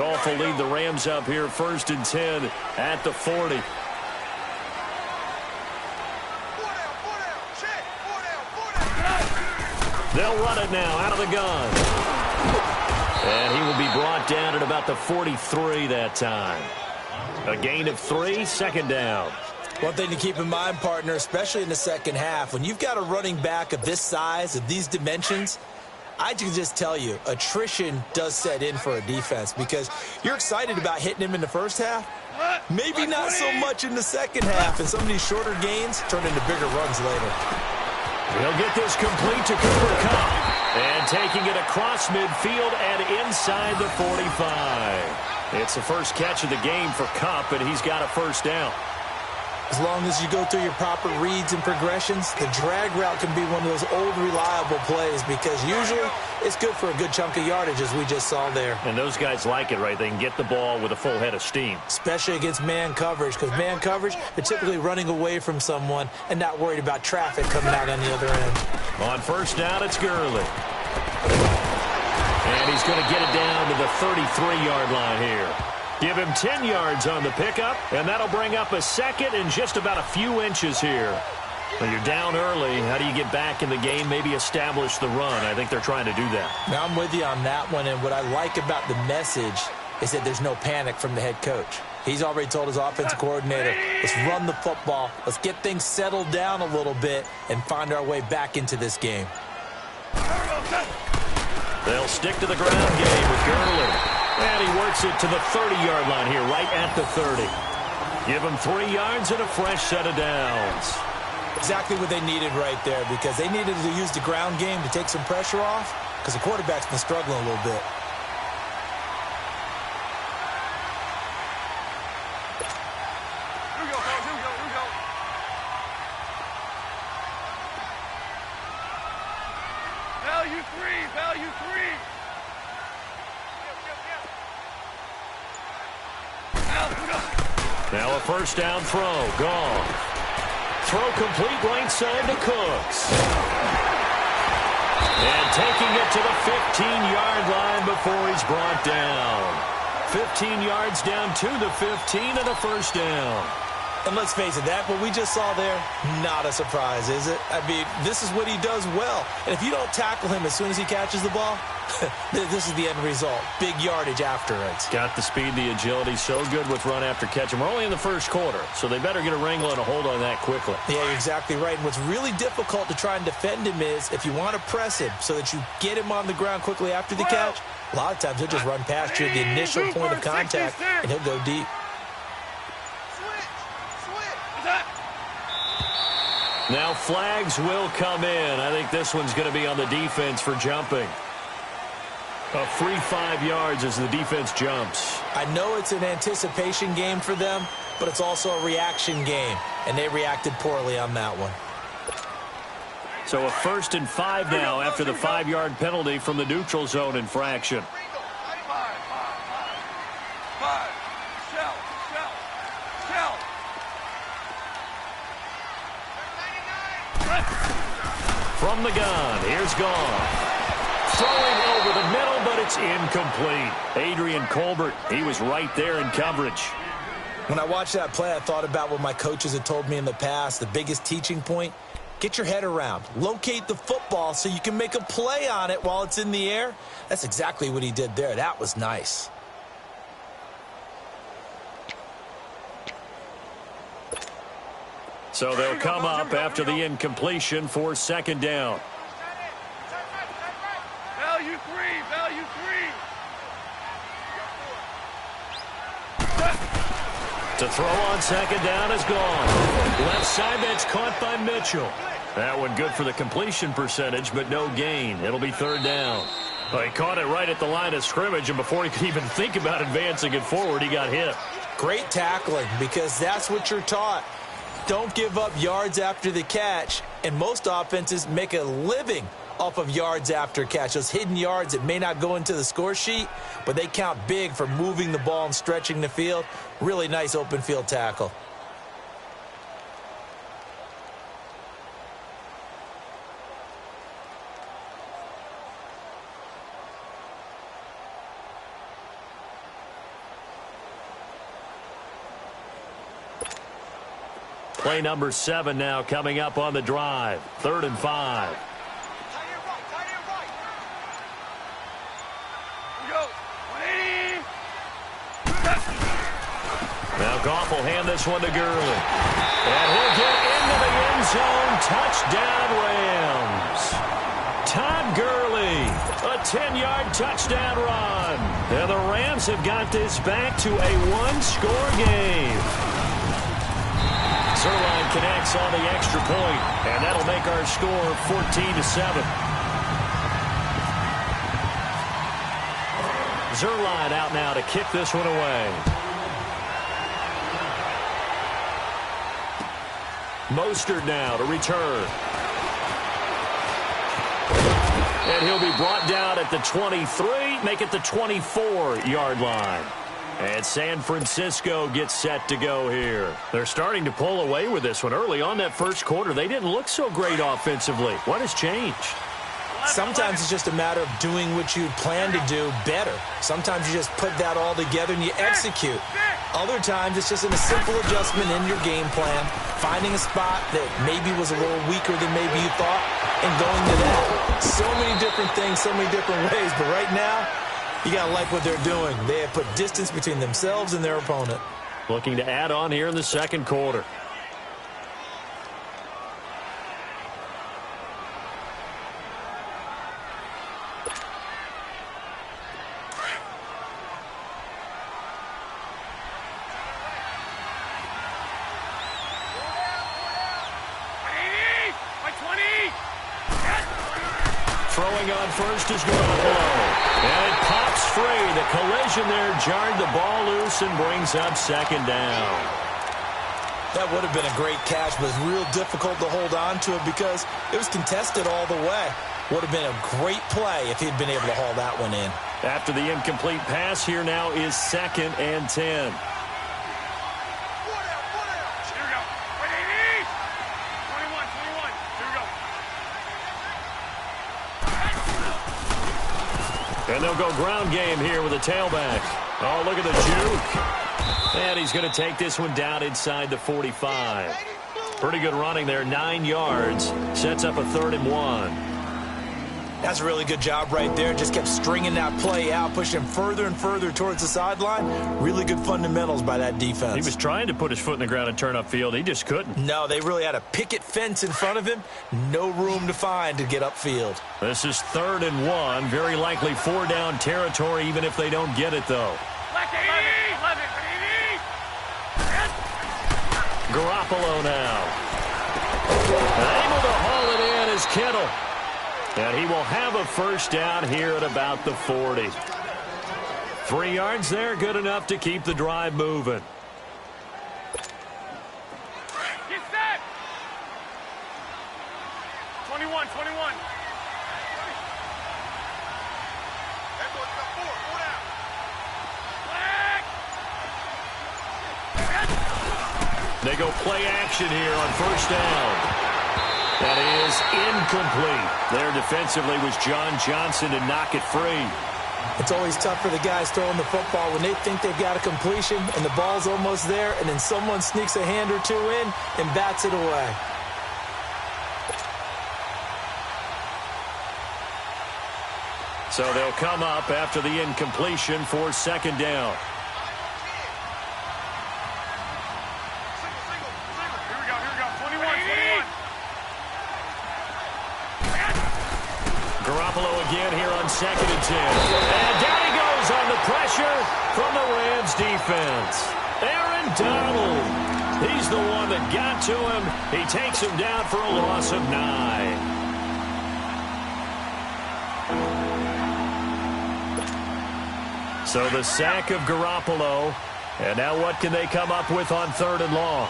Goff will lead the Rams up here 1st and 10 at the 40. They'll run it now out of the gun. And he will be brought down at about the 43 that time. A gain of 3, 2nd down. One thing to keep in mind, partner, especially in the second half, when you've got a running back of this size, of these dimensions, I can just tell you, attrition does set in for a defense because you're excited about hitting him in the first half. Maybe not so much in the second half, and some of these shorter gains turn into bigger runs later. He'll get this complete to Cooper Kupp. And taking it across midfield and inside the 45. It's the first catch of the game for Kupp, and he's got a 1st down. As long as you go through your proper reads and progressions, the drag route can be one of those old reliable plays because usually it's good for a good chunk of yardage, as we just saw there. And those guys like it, right? They can get the ball with a full head of steam. Especially against man coverage, because man coverage, they're typically running away from someone and not worried about traffic coming out on the other end. On 1st down, it's Gurley. And he's going to get it down to the 33-yard line here. Give him 10 yards on the pickup, and that'll bring up a 2nd and just about a few inches here. When you're down early, how do you get back in the game, maybe establish the run? I think they're trying to do that. Now, I'm with you on that one, and what I like about the message is that there's no panic from the head coach. He's already told his offensive coordinator, let's run the football, let's get things settled down a little bit, and find our way back into this game. They'll stick to the ground game with Gurley. And he works it to the 30-yard line here, right at the 30. Give him 3 yards and a fresh set of downs. Exactly what they needed right there because they needed to use the ground game to take some pressure off because the quarterback's been struggling a little bit. Here we go, fellas. Here we go. Here we go. Value 3. Value 3. Now a 1st down throw. Gone. Throw complete right side to Cooks. And taking it to the 15-yard line before he's brought down. 15 yards down to the 15 and a 1st down. And let's face it, that what we just saw there, not a surprise, is it? I mean, this is what he does well. And if you don't tackle him as soon as he catches the ball, this is the end result. Big yardage after it. Got the speed, the agility, so good with run after catch. And we're only in the 1st quarter, so they better get a wrangle and a hold on that quickly. Yeah, you're exactly right. And what's really difficult to try and defend him is if you want to press him so that you get him on the ground quickly after the catch, a lot of times he'll just run past you at the initial point of contact, and he'll go deep. Now flags will come in. I think this one's going to be on the defense for jumping. A free 5 yards as the defense jumps. I know it's an anticipation game for them, but it's also a reaction game, and they reacted poorly on that one. So a 1st and 5 now after the 5-yard penalty from the neutral zone infraction. From the gun, here's Goff. Throwing over the middle, but it's incomplete. Adrian Colbert, he was right there in coverage. When I watched that play, I thought about what my coaches had told me in the past. The biggest teaching point, get your head around. Locate the football so you can make a play on it while it's in the air. That's exactly what he did there. That was nice. So they'll come up after the incompletion for 2nd down. Value 3. Value 3. To throw on 2nd down is gone. Left side, that's caught by Mitchell. That one good for the completion percentage, but no gain. It'll be 3rd down. Well, he caught it right at the line of scrimmage, and before he could even think about advancing it forward, he got hit. Great tackling, because that's what you're taught. Don't give up yards after the catch, and most offenses make a living off of yards after catch. Those hidden yards that may not go into the score sheet, but they count big for moving the ball and stretching the field. Really nice open field tackle. Play number 7 now coming up on the drive. 3rd and 5. Now Goff will hand this one to Gurley. And he'll get into the end zone. Touchdown, Rams. Todd Gurley, a 10-yard touchdown run. And the Rams have got this back to a one-score game. Zerline connects on the extra point, and that'll make our score 14-7. Zerline out now to kick this one away. Mostert now to return. And he'll be brought down at the 23, make it the 24-yard line. And San Francisco gets set to go here. They're starting to pull away with this one. Early on that first quarter, they didn't look so great offensively. What has changed? Sometimes it's just a matter of doing what you plan to do better. Sometimes you just put that all together and you execute. Other times it's just a simple adjustment in your game plan, finding a spot that maybe was a little weaker than maybe you thought, and going to that. So many different things, so many different ways, but right now, you got to like what they're doing. They have put distance between themselves and their opponent. Looking to add on here in the second quarter. Throwing on first is Garoppolo. And it pops free. The collision there jarred the ball loose and brings up second down. That would have been a great catch, but it's real difficult to hold on to it because it was contested all the way. Would have been a great play if he'd been able to haul that one in. After the incomplete pass, here now is 2nd and 10. And they'll go ground game here with a tailback. Oh, look at the juke. And he's going to take this one down inside the 45. Pretty good running there, 9 yards. Sets up a 3rd and 1. That's a really good job right there. Just kept stringing that play out, pushing him further and further towards the sideline. Really good fundamentals by that defense. He was trying to put his foot in the ground and turn upfield. He just couldn't. No, they really had a picket fence in front of him. No room to find to get upfield. This is 3rd and 1. Very likely 4-down territory, even if they don't get it, though. Garoppolo now. Able to haul it in is Kittle. And he will have a first down here at about the 40. 3 yards there, good enough to keep the drive moving. Get set. 21. They go play action here on first down. That is incomplete. There defensively was John Johnson to knock it free. It's always tough for the guys throwing the football when they think they've got a completion and the ball's almost there, and then someone sneaks a hand or two in and bats it away. So they'll come up after the incompletion for 2nd down. Garoppolo again here on 2nd and 10. And down he goes on the pressure from the Rams defense. Aaron Donald. He's the one that got to him. He takes him down for a loss of 9. So the sack of Garoppolo. And now what can they come up with on 3rd and long?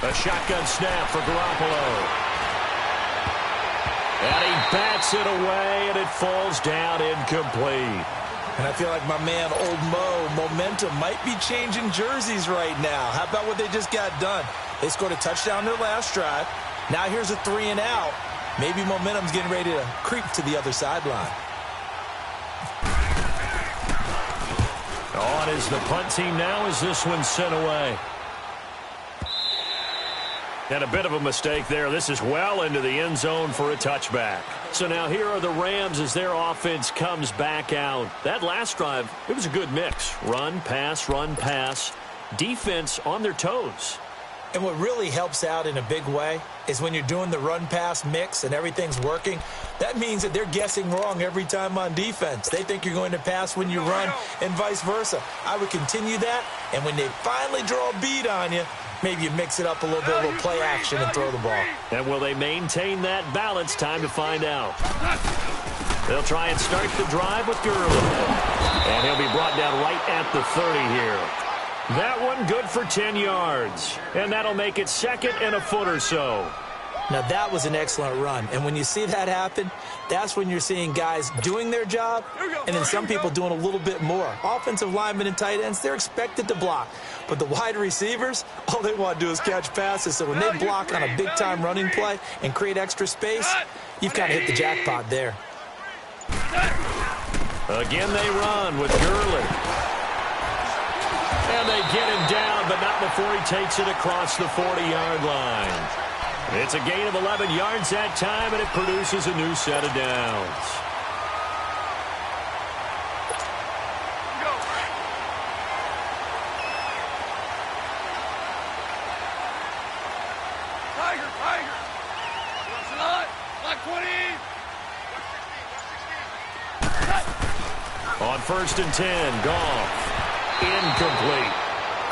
A shotgun snap for Garoppolo. And he bats it away, and it falls down incomplete. And I feel like my man, Old Mo, momentum might be changing jerseys right now. How about what they just got done? They scored a touchdown their last drive. Now here's a 3 and out. Maybe momentum's getting ready to creep to the other sideline. On is the punt team now as this one's sent away. And a bit of a mistake there. This is well into the end zone for a touchback. So now here are the Rams as their offense comes back out. That last drive, it was a good mix. Run, pass, defense on their toes. And what really helps out in a big way is when you're doing the run-pass mix and everything's working, that means that they're guessing wrong every time on defense. They think you're going to pass when you run and vice versa. I would continue that, and when they finally draw a beat on you, maybe you mix it up a little bit, a little play action, and throw the ball. And will they maintain that balance? Time to find out. They'll try and start the drive with Gurley. And he'll be brought down right at the 30 here. That one good for 10 yards. And that'll make it second and a foot or so. Now, that was an excellent run. And when you see that happen, that's when you're seeing guys doing their job and then some people doing a little bit more. Offensive linemen and tight ends, they're expected to block. But the wide receivers, all they want to do is catch passes. So when they block on a big-time running play and create extra space, you've kind of hit the jackpot there. Again, they run with Gurley. And they get him down, but not before he takes it across the 40-yard line. It's a gain of 11 yards that time, and it produces a new set of downs. Go. Tiger. That's a lot. Like 20. On 1st and 10, Goff. Incomplete.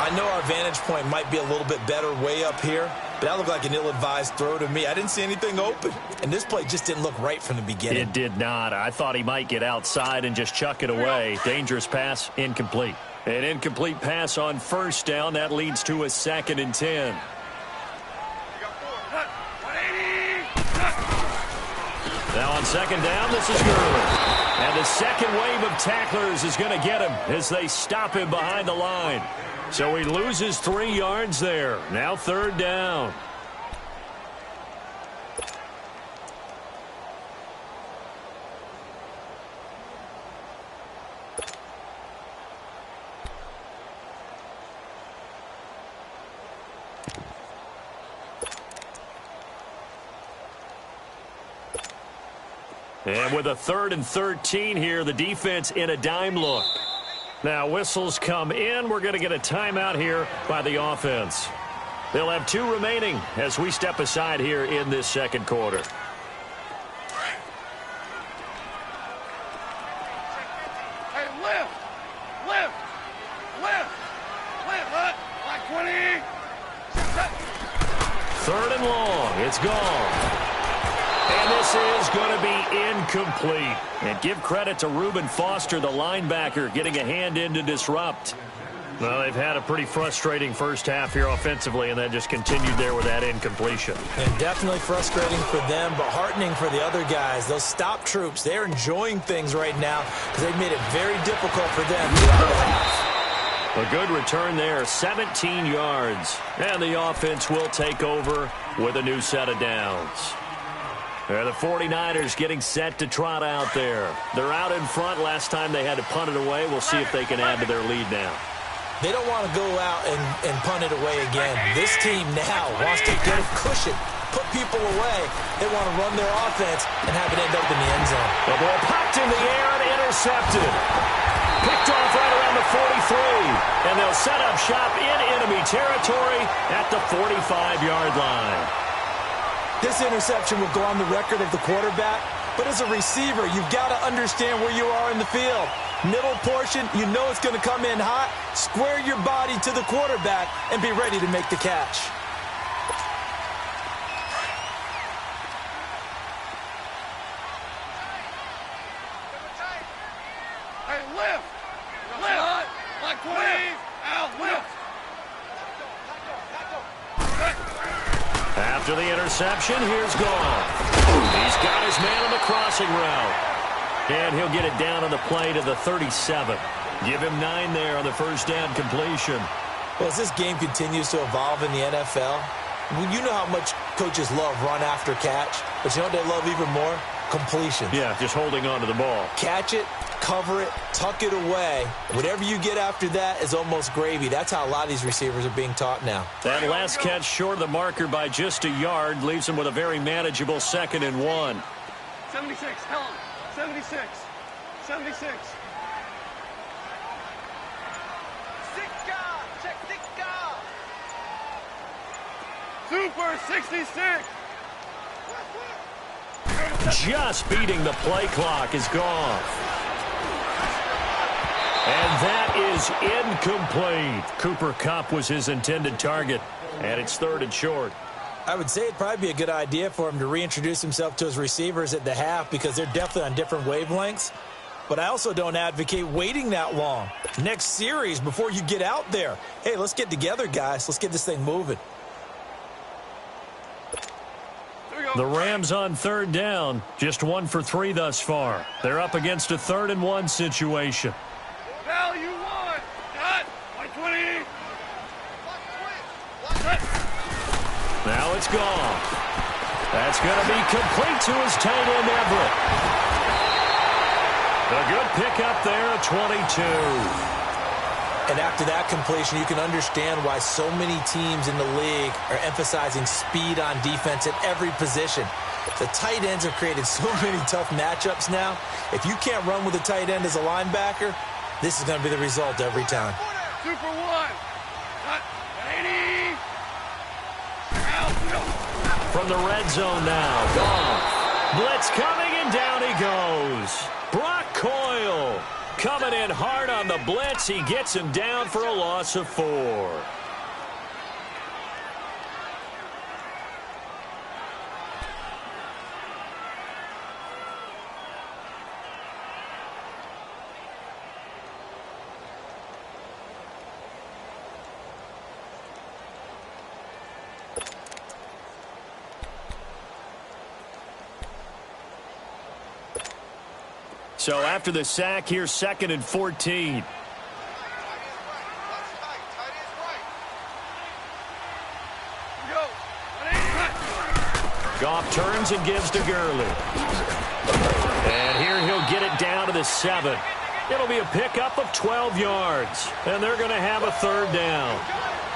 I know our vantage point might be a little bit better way up here, but that looked like an ill-advised throw to me. I didn't see anything open, and this play just didn't look right from the beginning. It did not. I thought he might get outside and just chuck it away. Dangerous pass, incomplete. An incomplete pass on 1st down. That leads to a 2nd and 10. Now on 2nd down, this is Gurley. And the second wave of tacklers is going to get him as they stop him behind the line. So he loses 3 yards there. Now 3rd down. And with a 3rd and 13 here, the defense in a dime look. Now whistles come in. We're going to get a timeout here by the offense. They'll have 2 remaining as we step aside here in this 2nd quarter. Hey, lift. Like 20. 3rd and long. It's gone. And this is going to be incomplete. And give credit to Reuben Foster, the linebacker, getting a hand in to disrupt. Well, they've had a pretty frustrating first half here offensively, and that just continued there with that incompletion. And definitely frustrating for them, but heartening for the other guys. Those stop troops, they're enjoying things right now because they've made it very difficult for them throughout the half. A good return there, 17 yards. And the offense will take over with a new set of downs. The 49ers getting set to trot out there. They're out in front. Last time they had to punt it away. We'll see if they can add to their lead now. They don't want to go out and punt it away again. This team now wants to get a cushion, put people away. They want to run their offense and have it end up in the end zone. The ball popped in the air and intercepted. Picked off right around the 43. And they'll set up shop in enemy territory at the 45-yard line. This interception will go on the record of the quarterback, but as a receiver, you've got to understand where you are in the field. Middle portion, you know it's going to come in hot. Square your body to the quarterback and be ready to make the catch. Hey, lift. Like 20. Out, lift. After the interception, here's Goff. He's got his man on the crossing route. And he'll get it down on the play to the 37. Give him 9 there on the 1st down completion. Well, as this game continues to evolve in the NFL, you know how much coaches love run after catch, but you know what they love even more? Completion. Yeah, just holding on to the ball. Catch it, cover it, tuck it away. Whatever you get after that is almost gravy. That's how a lot of these receivers are being taught now. That last catch short of the marker by just a yard leaves him with a very manageable 2nd and 1. 76, tell him. 76. 76. Super 66. Just beating the play clock is gone. And that is incomplete. Cooper Kupp was his intended target, and it's 3rd and short. I would say it'd probably be a good idea for him to reintroduce himself to his receivers at the half because they're definitely on different wavelengths. But I also don't advocate waiting that long. Next series before you get out there. Hey, let's get together, guys. Let's get this thing moving. The Rams on 3rd down, just 1 for 3 thus far. They're up against a 3rd and 1 situation. Value 1. Cut. 120. Now it's gone. That's going to be complete to his tight end, Everett. A good pickup there at 22. And after that completion, you can understand why so many teams in the league are emphasizing speed on defense at every position. The tight ends have created so many tough matchups now. If you can't run with a tight end as a linebacker, this is going to be the result every time. Super 1. Cut. 80. From the red zone now. Gone. Blitz coming, and down he goes. Brock Coyle coming in hard on the blitz. He gets him down for a loss of 4. So after the sack, here's 2nd and 14. Goff turns and gives to Gurley. And here he'll get it down to the 7. It'll be a pickup of 12 yards. And they're going to have a 3rd down.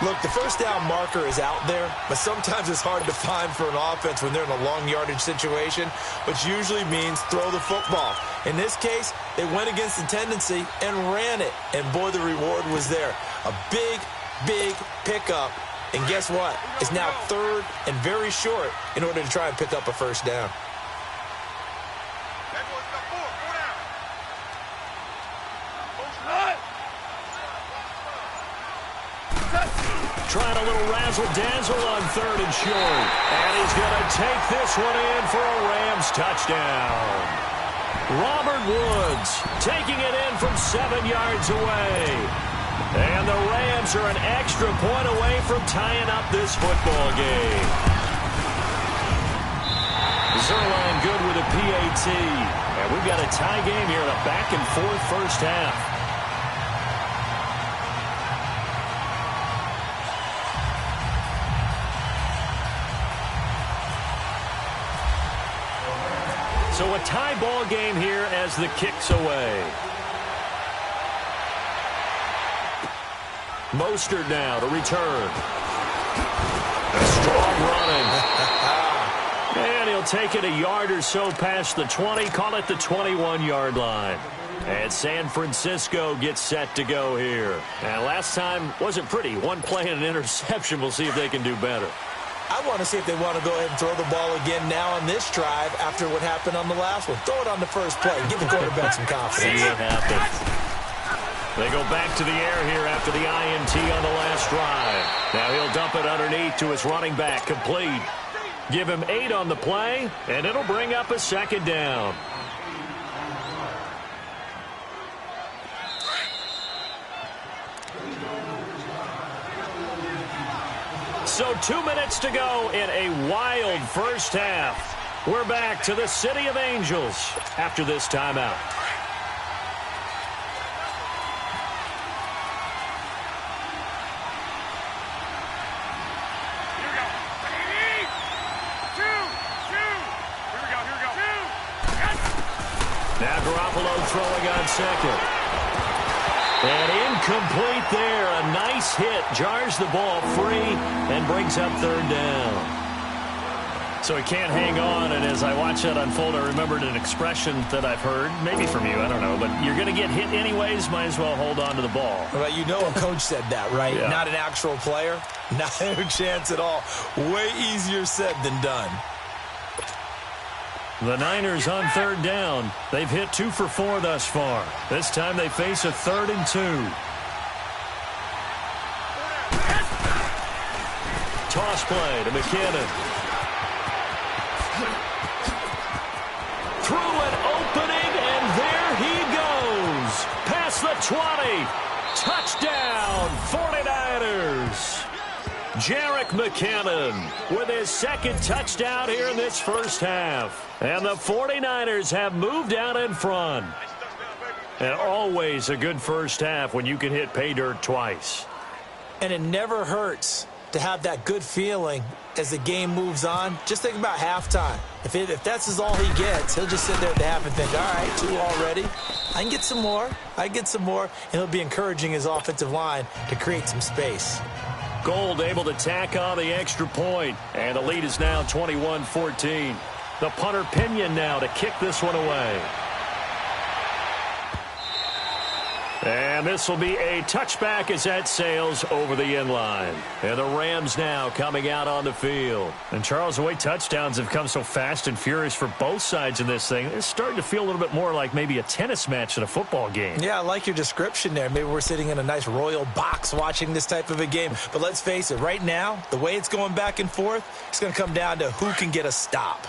Look, the first down marker is out there, but sometimes it's hard to find for an offense when they're in a long yardage situation, which usually means throw the football. In this case, they went against the tendency and ran it, and boy, the reward was there. A big, big pickup, and guess what? It's now 3rd and very short in order to try and pick up a 1st down. Trying a little razzle-dazzle on 3rd and short. And he's going to take this one in for a Rams touchdown. Robert Woods taking it in from 7 yards away. And the Rams are an extra point away from tying up this football game. Zerline good with a PAT. And we've got a tie game here in a back-and-forth first half. So a tie ball game here as the kick's away. Mostert now to return. A strong running. And he'll take it a yard or so past the 20, call it the 21-yard line. And San Francisco gets set to go here. And last time wasn't pretty. One play and an interception. We'll see if they can do better. I want to see if they want to go ahead and throw the ball again now on this drive after what happened on the last one. Throw it on the first play. Give the quarterback some confidence. See what happens. They go back to the air here after the INT on the last drive. Now he'll dump it underneath to his running back. Complete. Give him 8 on the play, and it'll bring up a 2nd down. So 2 minutes to go in a wild first half. We're back to the City of Angels after this timeout. Now Garoppolo throwing on second. And incomplete there. A nice hit. Jars the ball free and brings up third down. So he can't hang on, and as I watch that unfold, I remembered an expression that I've heard, maybe from you, I don't know, but you're going to get hit anyways, might as well hold on to the ball. Well, you know a coach said that, right? Yeah. Not an actual player. Not a chance at all. Way easier said than done. The Niners on third down. They've hit 2 for 4 thus far. This time they face a 3rd and 2. Toss play to McKinnon. Through an opening, and there he goes. Past the 20. Touchdown, 49ers. Jerick McKinnon with his 2nd touchdown here in this first half. And the 49ers have moved out in front. And always a good first half when you can hit pay dirt twice. And it never hurts to have that good feeling as the game moves on. Just think about halftime. If that's all he gets, he'll just sit there at the half and think, all right, 2 already. I can get some more. And he'll be encouraging his offensive line to create some space. Gold able to tack on the extra point, and the lead is now 21-14. The punter Pinion now to kick this one away. And this will be a touchback as that sails over the end line. And the Rams now coming out on the field. And Charles, the way touchdowns have come so fast and furious for both sides in this thing, it's starting to feel a little bit more like maybe a tennis match than a football game. Yeah, I like your description there. Maybe we're sitting in a nice royal box watching this type of a game. But let's face it, right now, the way it's going back and forth, it's going to come down to who can get a stop.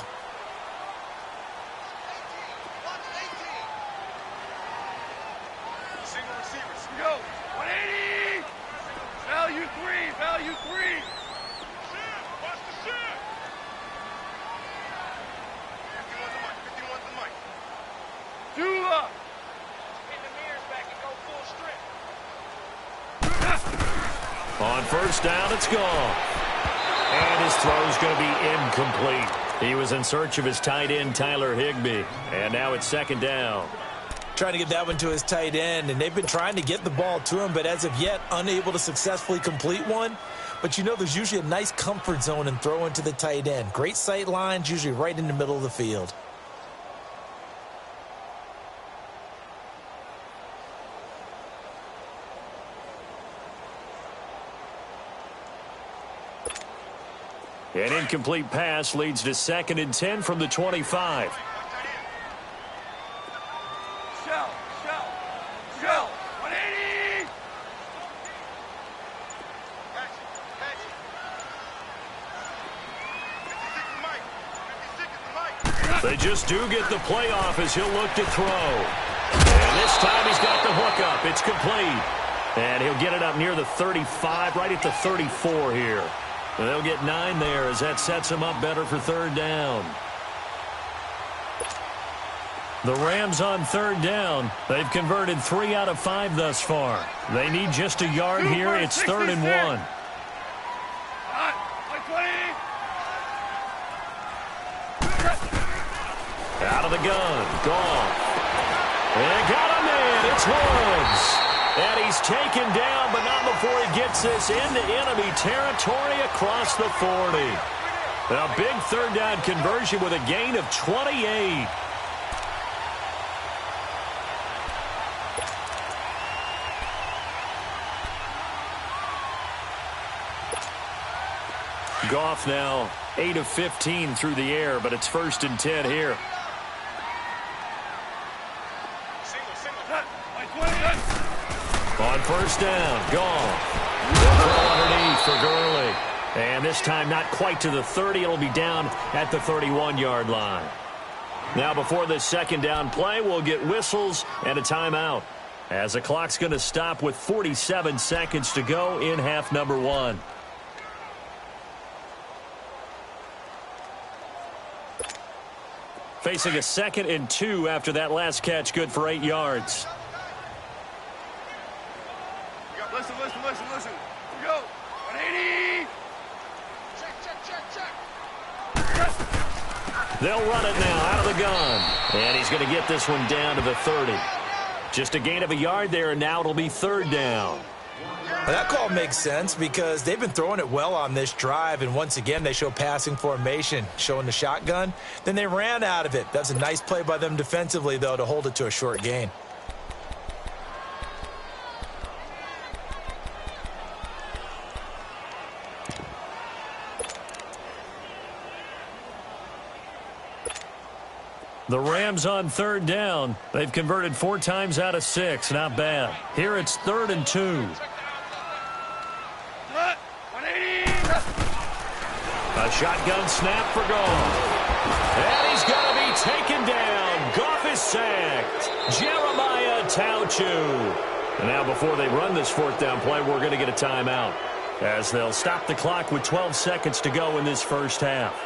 On first down, it's gone. And his throw's going to be incomplete. He was in search of his tight end, Tyler Higbee. And now it's 2nd down. Trying to get that one to his tight end, and they've been trying to get the ball to him, but as of yet, unable to successfully complete one. But you know, there's usually a nice comfort zone in throwing to the tight end. Great sight lines, usually right in the middle of the field. An incomplete pass leads to 2nd and 10 from the 25. Shell, 180! They just do get the playoff as he'll look to throw. And this time he's got the hook up. It's complete. And he'll get it up near the 35, right at the 34 here. And they'll get 9 there as that sets him up better for 3rd down. The Rams on 3rd down. They've converted 3 out of 5 thus far. They need just a yard here. It's 3rd and 1. Out of the gun. Gone. And got a man. It's Woods. And he's taken down, but not before he gets this into enemy territory across the 40. A big 3rd down conversion with a gain of 28. Goff now 8 of 15 through the air, but it's 1st and 10 here. On first down, Goff. Throw underneath for Gurley. And this time not quite to the 30. It'll be down at the 31-yard line. Now before this 2nd down play, we'll get whistles and a timeout, as the clock's going to stop with 47 seconds to go in half number 1. Facing a 2nd and 2 after that last catch, good for 8 yards. Listen. Here we go. 180. Check. They'll run it now out of the gun. And he's going to get this one down to the 30. Just a gain of a yard there, and now it'll be third down. That call makes sense because they've been throwing it well on this drive, and once again they show passing formation, showing the shotgun. Then they ran out of it. That's a nice play by them defensively, though, to hold it to a short gain. The Rams on third down. They've converted 4 times out of 6. Not bad. Here it's 3rd and 2. A shotgun snap for Goff. And he's going to be taken down. Goff is sacked. Jeremiah Tauchu. And now before they run this 4th down play, we're going to get a timeout, as they'll stop the clock with 12 seconds to go in this first half.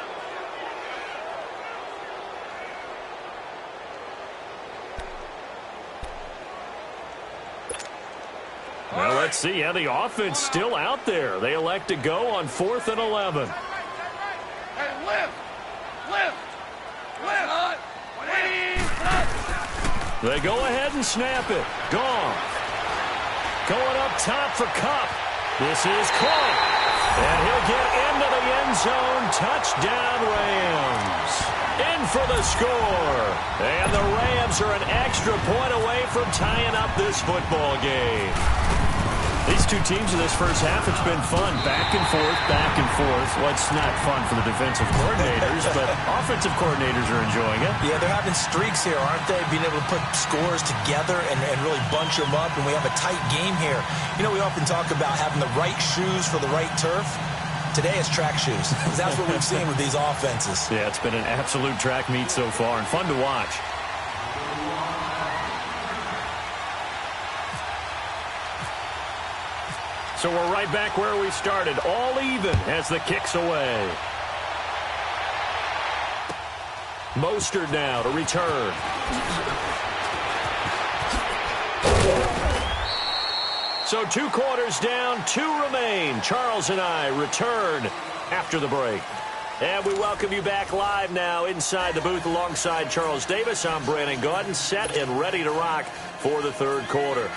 Well, let's see how the offense still out there. They elect to go on 4th and 11. Hey, lift! They go ahead and snap it. Goff. Going up top for Kupp. This is caught. And he'll get into the end zone. Touchdown, Rams. In for the score. And the Rams are an extra point away from tying up this football game. These two teams in this first half, it's been fun. Back and forth, back and forth. Well, it's not fun for the defensive coordinators, but offensive coordinators are enjoying it. Yeah, they're having streaks here, aren't they? Being able to put scores together and really bunch them up, and we have a tight game here. You know, we often talk about having the right shoes for the right turf. Today it's track shoes. That's what we've seen with these offenses. Yeah, it's been an absolute track meet so far and fun to watch. So we're right back where we started, all even as the kick's away. Mostert now to return. So 2 quarters down, 2 remain. Charles and I return after the break. And we welcome you back live now inside the booth alongside Charles Davis. I'm Brandon Gaudin, set and ready to rock for the 3rd quarter.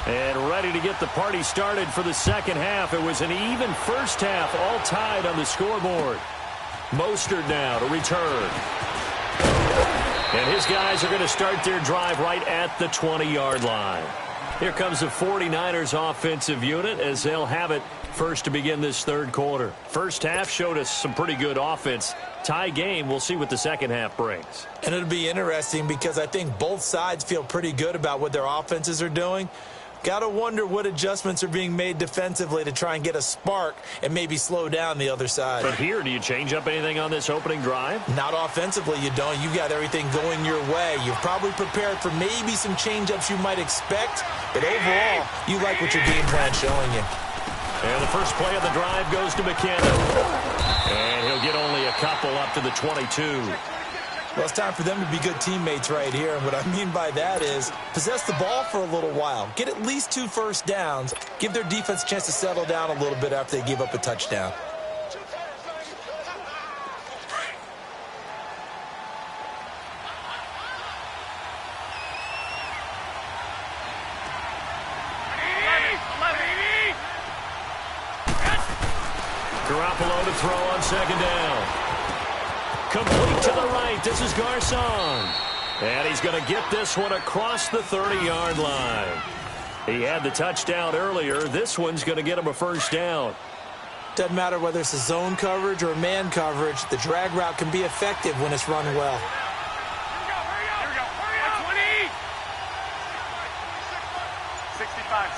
And ready to get the party started for the second half. It was an even first half, all tied on the scoreboard. Mostert now to return. And his guys are going to start their drive right at the 20-yard line. Here comes the 49ers offensive unit as they'll have it first to begin this 3rd quarter. First half showed us some pretty good offense. Tie game, we'll see what the second half brings. And it'll be interesting because I think both sides feel pretty good about what their offenses are doing. Got to wonder what adjustments are being made defensively to try and get a spark and maybe slow down the other side. But here, do you change up anything on this opening drive? Not offensively, you don't. You got everything going your way. You've probably prepared for maybe some change-ups you might expect, but overall, you like what your game plan's showing you. And the first play of the drive goes to McKinnon. And he'll get only a couple up to the 22. Well, it's time for them to be good teammates right here. And what I mean by that is possess the ball for a little while. Get at least 2 first downs. Give their defense a chance to settle down a little bit after they give up a touchdown. Garoppolo to throw on second down. Complete to the right. This is Garcon. And he's going to get this one across the 30-yard line. He had the touchdown earlier. This one's going to get him a first down. Doesn't matter whether it's a zone coverage or man coverage. The drag route can be effective when it's run well. Here we go. 20. 65.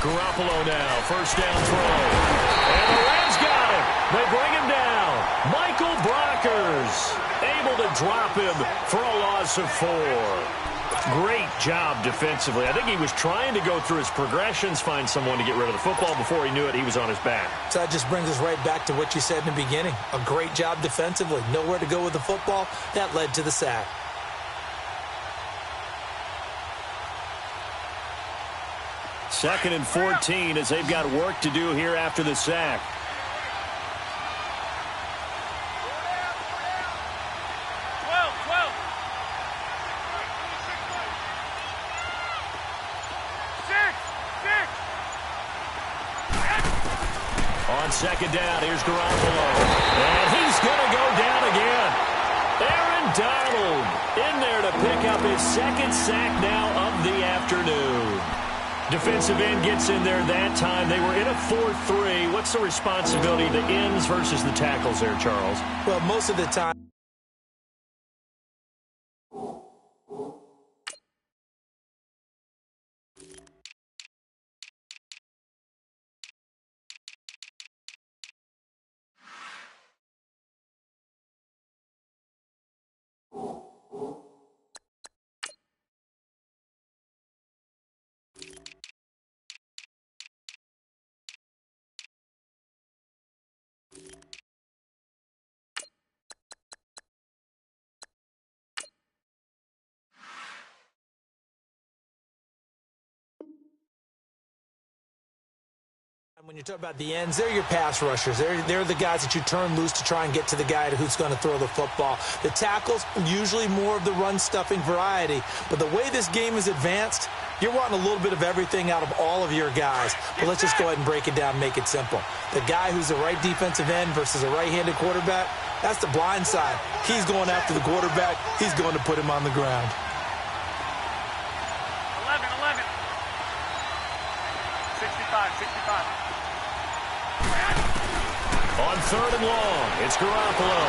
Garoppolo now. First down throw. And the Rams got him. They bring him down. Michael Brockers able to drop him for a loss of 4. Great job defensively. I think he was trying to go through his progressions, find someone to get rid of the football. Before he knew it, he was on his back. So that just brings us right back to what you said in the beginning. A great job defensively. Nowhere to go with the football. That led to the sack. Second and 14 as they've got work to do here after the sack. On second down, here's Garoppolo. And he's going to go down again. Aaron Donald in there to pick up his second sack now of the afternoon. Defensive end gets in there that time. They were in a 4-3. What's the responsibility of the ends versus the tackles there, Charles? Well, most of the time. When you talk about the ends, they're your pass rushers. They're the guys that you turn loose to try and get to the guy who's going to throw the football. The tackles, usually more of the run-stuffing variety. But the way this game is advanced, you're wanting a little bit of everything out of all of your guys. But let's just go ahead and break it down and make it simple. The guy who's the right defensive end versus a right-handed quarterback, that's the blind side. He's going after the quarterback. He's going to put him on the ground. 11. 65. On third and long, it's Garoppolo.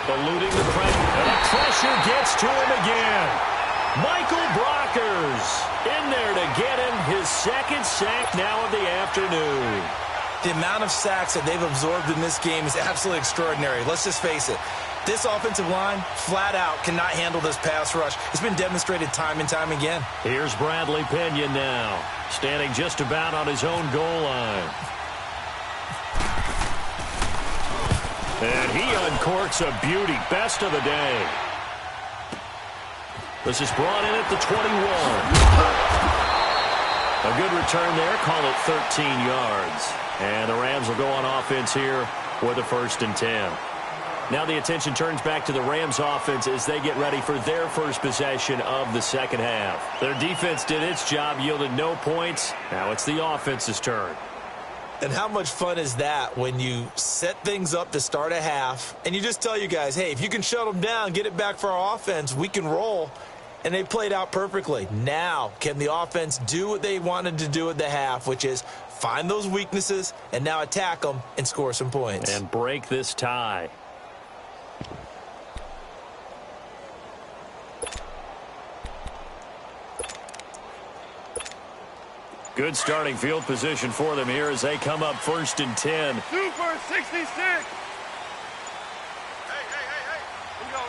Eluding the pressure. And the pressure gets to him again. Michael Brockers in there to get him his second sack now of the afternoon. The amount of sacks that they've absorbed in this game is absolutely extraordinary. Let's just face it. This offensive line, flat out, cannot handle this pass rush. It's been demonstrated time and time again. Here's Bradley Pinion now, standing just about on his own goal line. And he uncorks a beauty. Best of the day. This is brought in at the 21. A good return there. Call it 13 yards. And the Rams will go on offense here with a 1st and 10. Now the attention turns back to the Rams offense as they get ready for their first possession of the second half. Their defense did its job, yielded no points. Now it's the offense's turn. And how much fun is that when you set things up to start a half and you just tell you guys, hey, if you can shut them down, get it back for our offense, we can roll. And they played out perfectly. Now, can the offense do what they wanted to do at the half, which is find those weaknesses and now attack them and score some points. And break this tie. Good starting field position for them here as they come up 1st and 10. Super 66. Hey. We go.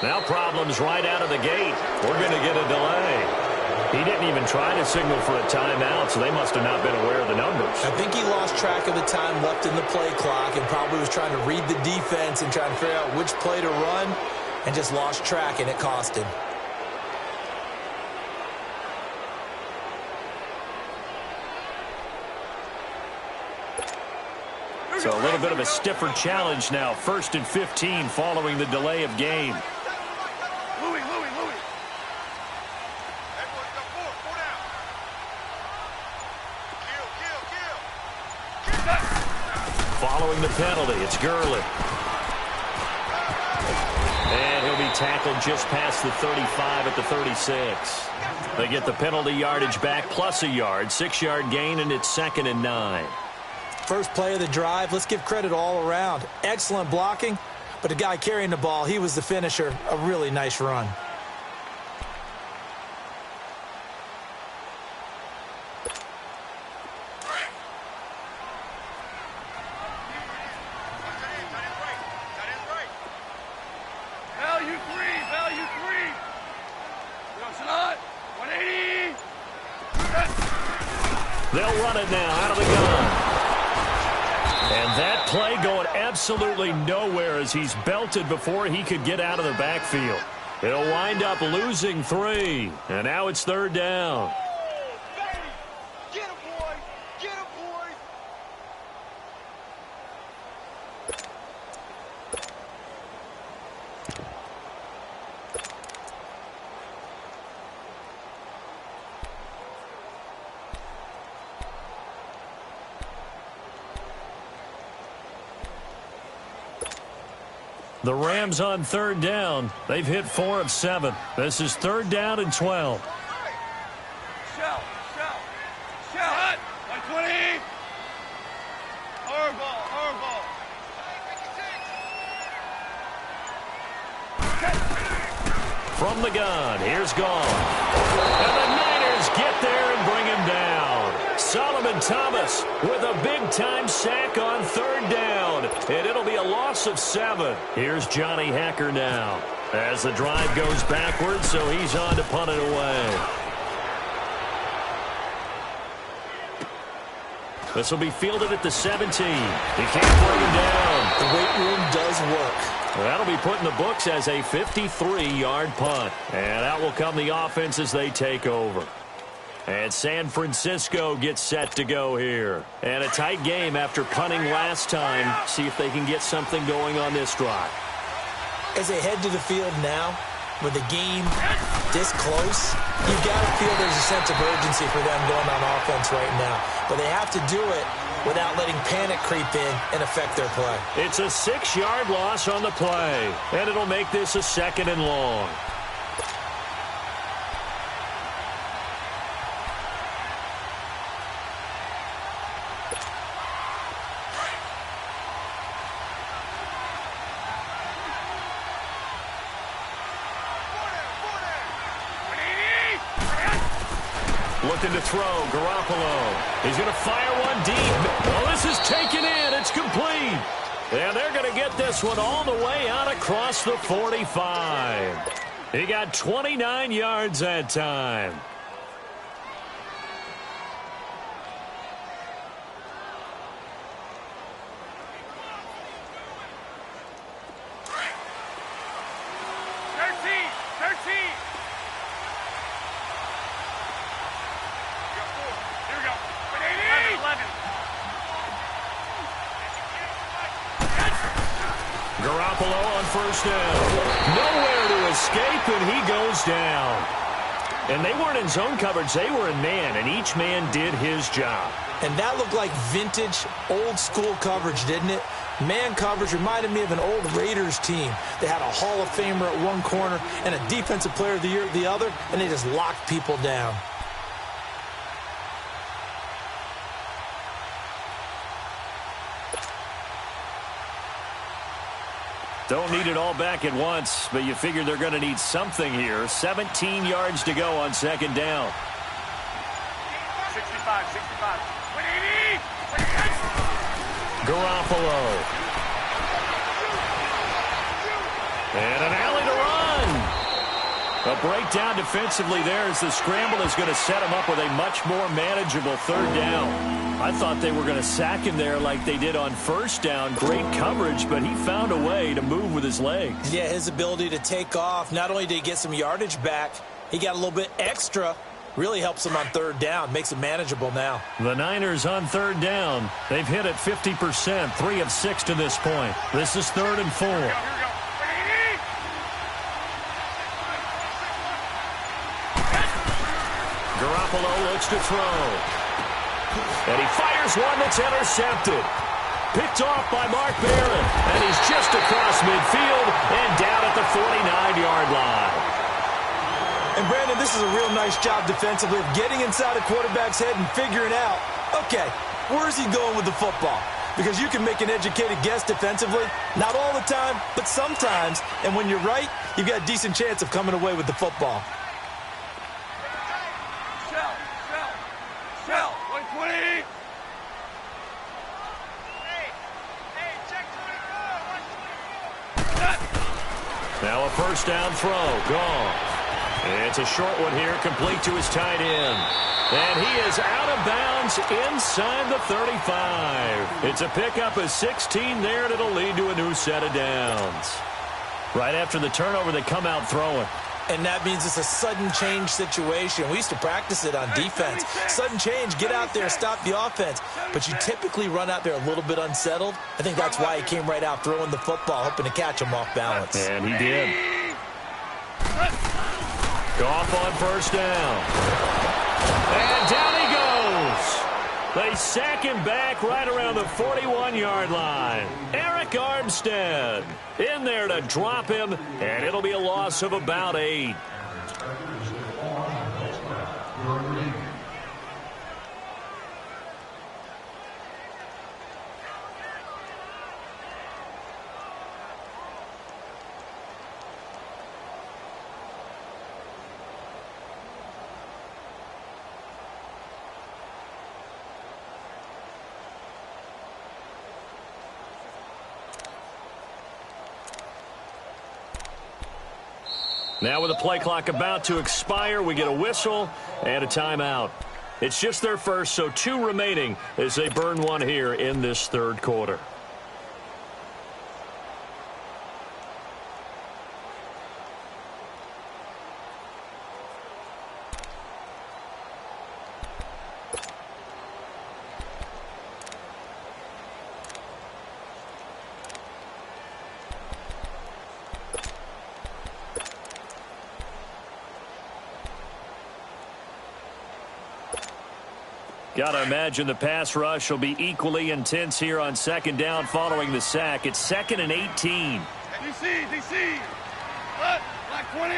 Now problems right out of the gate. We're going to get a delay. He didn't even try to signal for a timeout, so they must have not been aware of the numbers. I think he lost track of the time left in the play clock and probably was trying to read the defense and trying to figure out which play to run and just lost track, and it cost him. So a little bit of a stiffer challenge now. 1st and 15 following the delay of game. Louis. Following the penalty, it's Gurley. And he'll be tackled just past the 35 at the 36. They get the penalty yardage back plus a yard. 6-yard gain, and it's 2nd and 9. First play of the drive, let's give credit all around. Excellent blocking, but the guy carrying the ball, he was the finisher. A really nice run. Value 3. They'll run it now out of the gun. And that play going absolutely nowhere as he's belted before he could get out of the backfield. He'll wind up losing 3. And now it's 3rd down. Get him, boy! Get him, boy! The Rams on 3rd down. They've hit 4 of 7. This is 3rd down and 12. Shell! 120! Hard ball! From the gun, here's Gone. And the Niners get there and bring him down. Solomon Thomas with a big-time sack on 3rd down. And it'll be a loss of 7. Here's Johnny Hacker now as the drive goes backwards, so he's on to punt it away. This will be fielded at the 17. He can't bring him down. The weight room does work. That'll be put in the books as a 53-yard punt. And out will come the offense as they take over. And San Francisco gets set to go here. And a tight game after punting last time. See if they can get something going on this drive. As they head to the field now, with the game this close, you've got to feel there's a sense of urgency for them going on offense right now. But they have to do it without letting panic creep in and affect their play. It's a 6-yard loss on the play. And it'll make this a 2nd and long. Looking to throw, Garoppolo. He's going to fire one deep. Well, this is taken in. It's complete. And they're going to get this one all the way out across the 45. He got 29 yards that time. Garoppolo on 1st down. Nowhere to escape, and he goes down. And they weren't in zone coverage. They were in man, and each man did his job. And that looked like vintage, old-school coverage, didn't it? Man coverage reminded me of an old Raiders team. They had a Hall of Famer at one corner and a Defensive Player of the Year at the other, and they just locked people down. Don't need it all back at once, but you figure they're going to need something here. 17 yards to go on 2nd down. 65. Garoppolo. And an alley to run. A breakdown defensively there as the scramble is going to set him up with a much more manageable 3rd down. I thought they were going to sack him there like they did on 1st down. Great coverage, but he found a way to move with his legs. Yeah, his ability to take off, not only did he get some yardage back, he got a little bit extra. Really helps him on 3rd down, makes it manageable now. The Niners on 3rd down. They've hit it 50%, 3 of 6 to this point. This is 3rd and 4. Garoppolo looks to throw. And he fires one that's intercepted. Picked off by Mark Barron. And he's just across midfield and down at the 49-yard line. And, Brandon, this is a real nice job defensively of getting inside a quarterback's head and figuring out, okay, where's he going with the football? Because you can make an educated guess defensively. Not all the time, but sometimes. And when you're right, you've got a decent chance of coming away with the football. Shell, 120. Now a 1st down throw. Gone. It's a short one here, complete to his tight end. And he is out of bounds inside the 35. It's a pickup of 16 there, and it'll lead to a new set of downs. Right after the turnover, they come out throwing. And that means it's a sudden change situation. We used to practice it on defense. Sudden change, get out there, stop the offense. But you typically run out there a little bit unsettled. I think that's why he came right out throwing the football, hoping to catch him off balance. And he did. Goff on first down. And down he goes. They sack him back right around the 41-yard line. Eric Armstead in there to drop him, and it'll be a loss of about 8. Now with the play clock about to expire, we get a whistle and a timeout. It's just their first, so 2 remaining as they burn one here in this third quarter. Got to imagine the pass rush will be equally intense here on second down following the sack. It's 2nd and 18. DC. Black 20.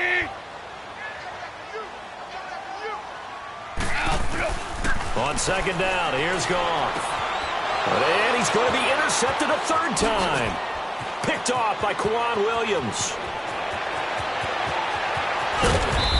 On second down, here's Goff. And he's going to be intercepted a third time. Picked off by Quan Williams.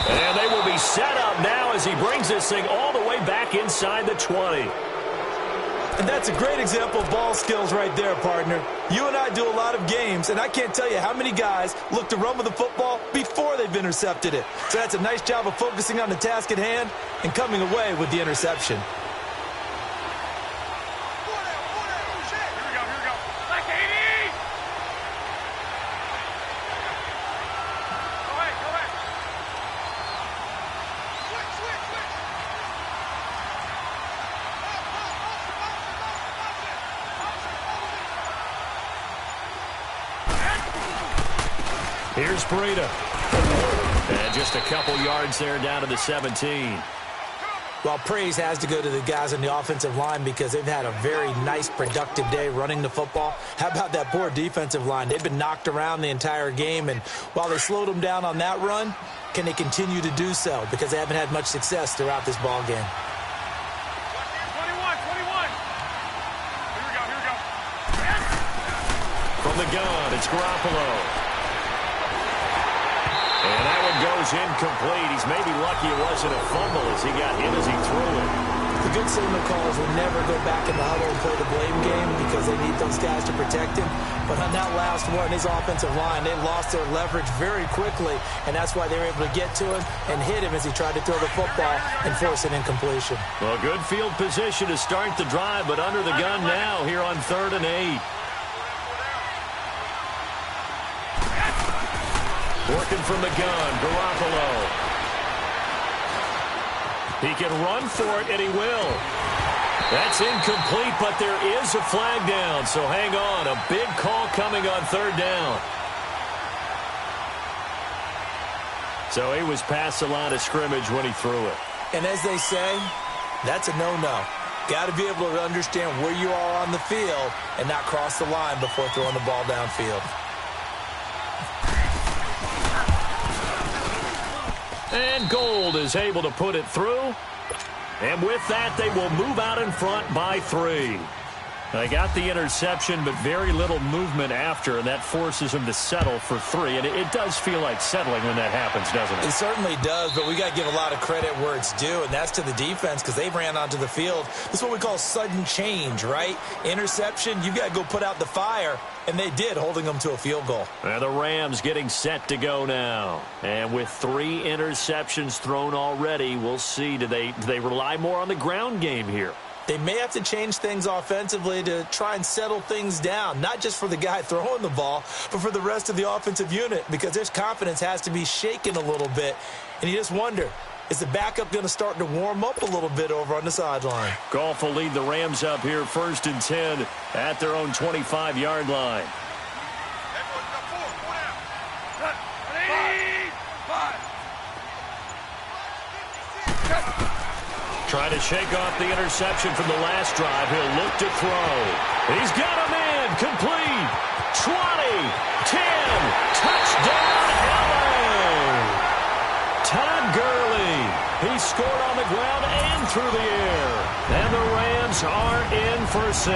And they will be set up now as he brings this thing all the way back inside the 20. And that's a great example of ball skills right there, partner. You and I do a lot of games, and I can't tell you how many guys look to run with the football before they've intercepted it. So that's a nice job of focusing on the task at hand and coming away with the interception. Here's Breida. And just a couple yards there down to the 17. Well, praise has to go to the guys on the offensive line because they've had a very nice, productive day running the football. How about that poor defensive line? They've been knocked around the entire game, and while they slowed them down on that run, can they continue to do so? Because they haven't had much success throughout this ball game. 21. Here we go. From the gun, it's Garoppolo. And that one goes incomplete. He's maybe lucky it wasn't a fumble as he got hit as he threw it. The good signal callers will never go back in the huddle and play the blame game because they need those guys to protect him. But on that last one, his offensive line, they lost their leverage very quickly, and that's why they were able to get to him and hit him as he tried to throw the football and force an incompletion. Well, good field position to start the drive, but under the gun now here on 3rd and 8. Working from the gun, Garoppolo. He can run for it, and he will. That's incomplete, but there is a flag down, so hang on. A big call coming on 3rd down. So he was past the line of scrimmage when he threw it. And as they say, that's a no-no. Got to be able to understand where you are on the field and not cross the line before throwing the ball downfield. And Gold is able to put it through. And with that, they will move out in front by 3. They got the interception, but very little movement after, and that forces him to settle for 3. And it does feel like settling when that happens, doesn't it? It certainly does, but we got to give a lot of credit where it's due, and that's to the defense because they ran onto the field. This is what we call sudden change, right? Interception, you got to go put out the fire, and they did, holding them to a field goal. And the Rams getting set to go now. And with 3 interceptions thrown already, we'll see, do they rely more on the ground game here? They may have to change things offensively to try and settle things down, not just for the guy throwing the ball, but for the rest of the offensive unit, because their confidence has to be shaken a little bit. And you just wonder, is the backup going to start to warm up a little bit over on the sideline? Goff will lead the Rams up here 1st and 10 at their own 25-yard line. Trying to shake off the interception from the last drive. He'll look to throw. He's got him in. Complete. 20. 10. Touchdown, LA. Todd Gurley. He scored on the ground and through the air. And the Rams are in for 6.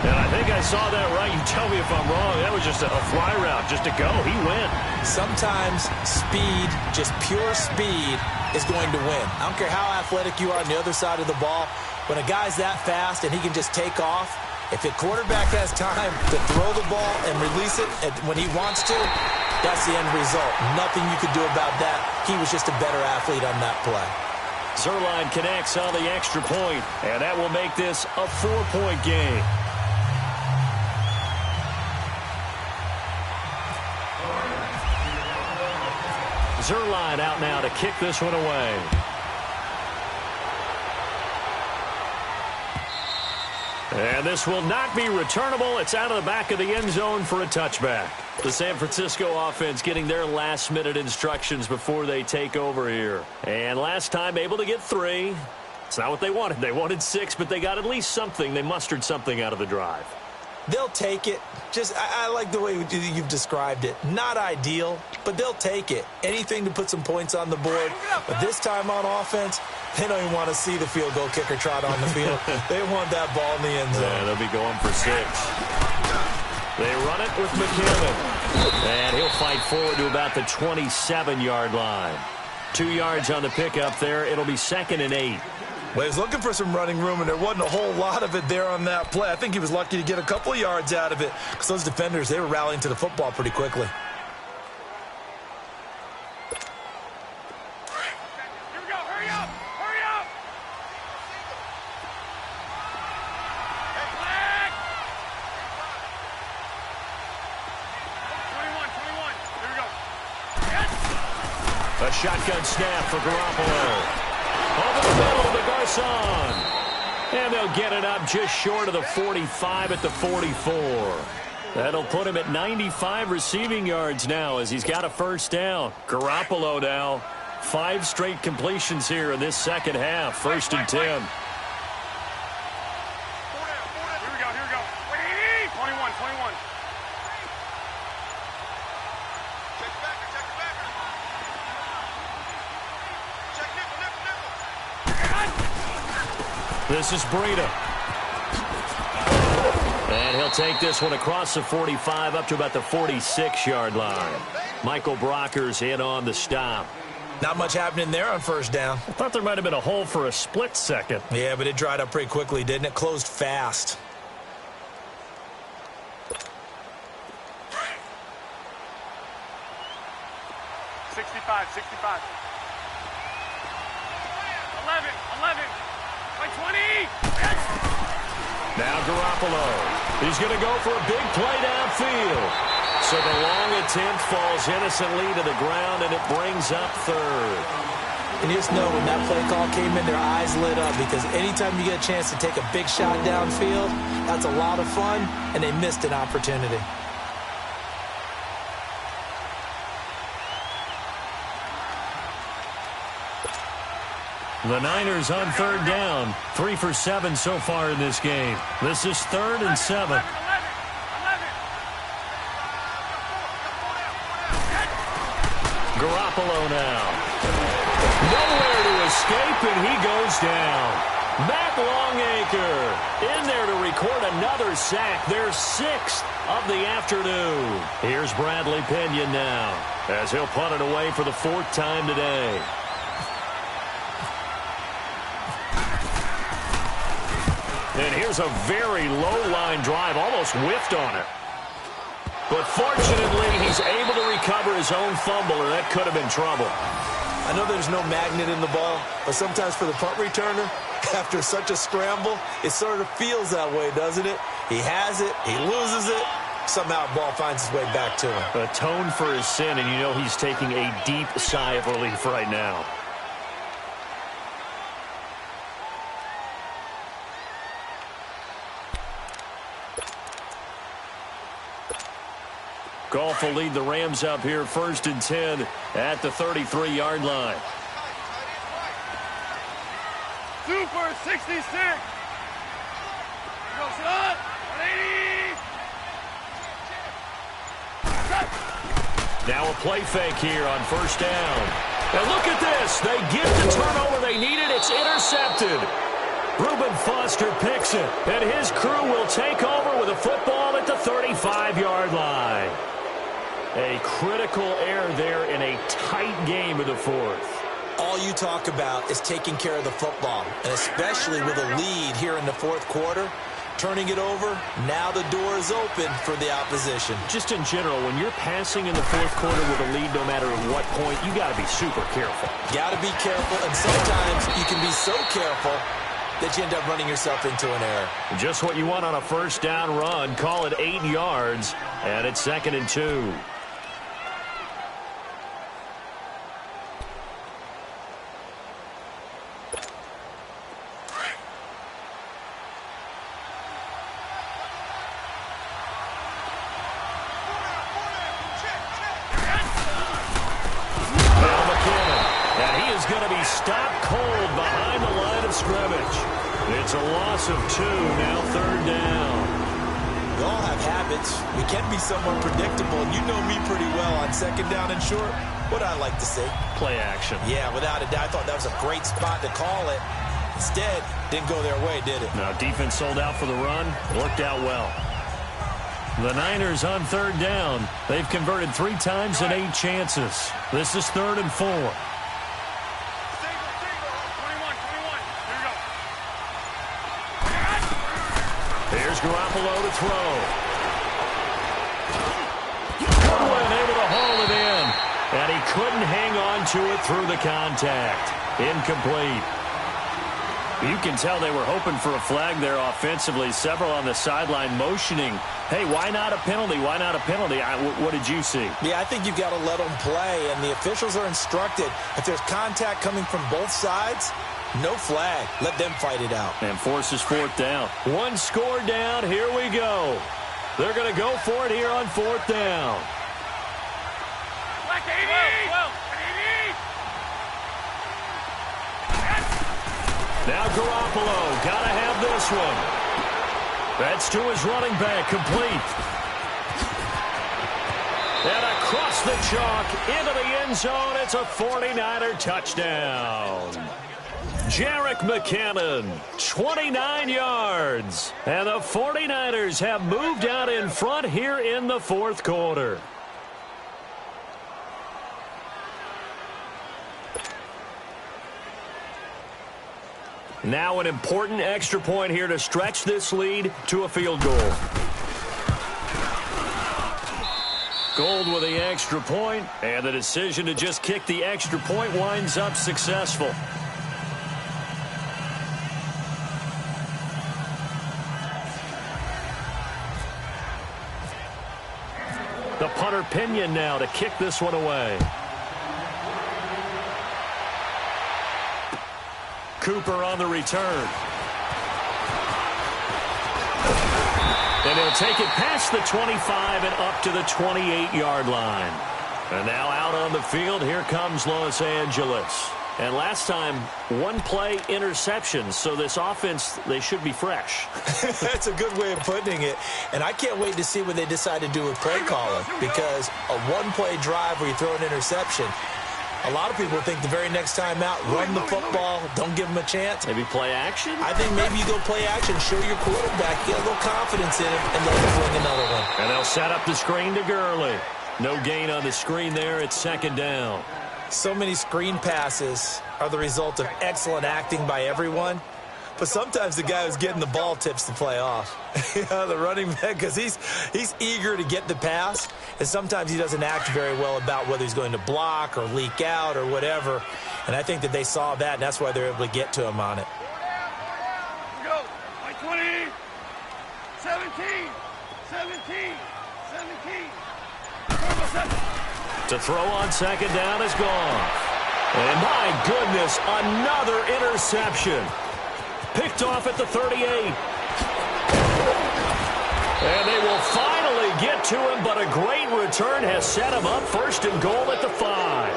And I think I saw that right. You tell me if I'm wrong. That was just a fly route, just to go. He went. Sometimes speed, just pure speed, is going to win. I don't care how athletic you are on the other side of the ball. When a guy's that fast and he can just take off, if a quarterback has time to throw the ball and release it when he wants to, that's the end result. Nothing you could do about that. He was just a better athlete on that play. Zerline connects on the extra point, and that will make this a 4-point game. Zerline out now to kick this one away. And this will not be returnable. It's out of the back of the end zone for a touchback. The San Francisco offense getting their last-minute instructions before they take over here. And last time able to get 3. It's not what they wanted. They wanted 6, but they got at least something. They mustered something out of the drive. They'll take it. I like the way you've described it. Not ideal, but they'll take it. Anything to put some points on the board. But this time on offense, they don't even want to see the field goal kicker trot on the field. They want that ball in the end zone. Yeah, they'll be going for 6. They run it with McKinnon. And he'll fight forward to about the 27-yard line. 2 yards on the pickup there. It'll be 2nd and 8. Well, he was looking for some running room, and there wasn't a whole lot of it there on that play. I think he was lucky to get a couple of yards out of it because those defenders, they were rallying to the football pretty quickly. Here we go. Hurry up. Hurry up. Flag. 21. Here we go. Yes. A shotgun snap for Garoppolo. Over the middle to Garcon. And they'll get it up just short of the 45 at the 44. That'll put him at 95 receiving yards now as he's got a first down. Garoppolo now. 5 straight completions here in this second half. 1st and 10. Here we go. Here we go. 21. This is Breida. And he'll take this one across the 45 up to about the 46-yard line. Michael Brockers in on the stop. Not much happening there on first down. I thought there might have been a hole for a split second. Yeah, but it dried up pretty quickly, didn't it? Closed fast. $65. 11. By 20. Yes. Now Garoppolo. He's going to go for a big play downfield. So the long attempt falls innocently to the ground, and it brings up 3rd. And you just know when that play call came in, their eyes lit up because anytime you get a chance to take a big shot downfield, that's a lot of fun, and they missed an opportunity. The Niners on 3rd down. 3 for 7 so far in this game. This is 3rd and 7. 11. Garoppolo now. Nowhere to escape, and he goes down. Matt Longacre in there to record another sack, their 6th of the afternoon. Here's Bradley Pinion now as he'll punt it away for the 4th time today. And here's a very low-line drive, almost whiffed on it. But fortunately, he's able to recover his own fumble, or that could have been trouble. I know there's no magnet in the ball, but sometimes for the punt returner, after such a scramble, it sort of feels that way, doesn't it? He has it, he loses it, somehow the ball finds its way back to him. Atone for his sin, and you know he's taking a deep sigh of relief right now. Goff will lead the Rams up here 1st and 10 at the 33-yard line. Super 66. Go, son. 180. Now a play fake here on 1st down. And look at this. They get the turnover they needed. It's intercepted. Reuben Foster picks it, and his crew will take over with a football at the 35-yard line. A critical error there in a tight game of the 4th. All you talk about is taking care of the football, and especially with a lead here in the 4th quarter. Turning it over, now the door is open for the opposition. Just in general, when you're passing in the 4th quarter with a lead, no matter at what point, you got to be super careful. Got to be careful, and sometimes you can be so careful that you end up running yourself into an error. Just what you want on a 1st down run. Call it 8 yards, and it's 2nd and 2. Stopped cold behind the line of scrimmage. It's a loss of 2, now 3rd down. We all have habits. We can be somewhat predictable, and you know me pretty well on 2nd down and short. What I like to see? Play action. Yeah, without a doubt. I thought that was a great spot to call it. Instead, didn't go their way, did it? No, defense sold out for the run. Worked out well. The Niners on 3rd down. They've converted 3 times in 8 chances. This is 3rd and 4. Here's Garoppolo to throw. Goodwin able to haul it in. And he couldn't hang on to it through the contact. Incomplete. You can tell they were hoping for a flag there offensively. Several on the sideline motioning. Hey, why not a penalty? Why not a penalty? What did you see? Yeah, I think you've got to let them play. And the officials are instructed, if there's contact coming from both sides, no flag. Let them fight it out. And forces 4th down. 1 score down. Here we go. They're going to go for it here on 4th down. Now Garoppolo. Got to have this one. That's to his running back. Complete. And across the chalk into the end zone. It's a 49er touchdown. Jerick McKinnon, 29 yards. And the 49ers have moved out in front here in the 4th quarter. Now an important extra point here to stretch this lead to a field goal. Gold with the extra point, and the decision to just kick the extra point winds up successful. The punter Pinion now to kick this one away. Cooper on the return. And he'll take it past the 25 and up to the 28-yard line. And now out on the field, here comes Los Angeles. And last time, 1 play interception, so this offense, they should be fresh. That's a good way of putting it. And I can't wait to see what they decide to do with play calling, because a 1-play drive where you throw an interception, A lot of people think the very next time out, run the football, don't give him a chance. Maybe play action? I think maybe you go play action, show your quarterback, get a little confidence in him, and let him fling another one. And they'll set up the screen to Gurley. No gain on the screen there. It's second down. So many screen passes are the result of excellent acting by everyone. But sometimes the guy who's getting the ball tips the play off. The running back, because he's eager to get the pass, and sometimes he doesn't act very well about whether he's going to block or leak out or whatever. And I think that they saw that, and that's why they're able to get to him on it. Here we go. 20, 17, 17, 17. To throw on second down is gone. And my goodness, another interception. Picked off at the 38. And they will finally get to him, but a great return has set him up first and goal at the 5.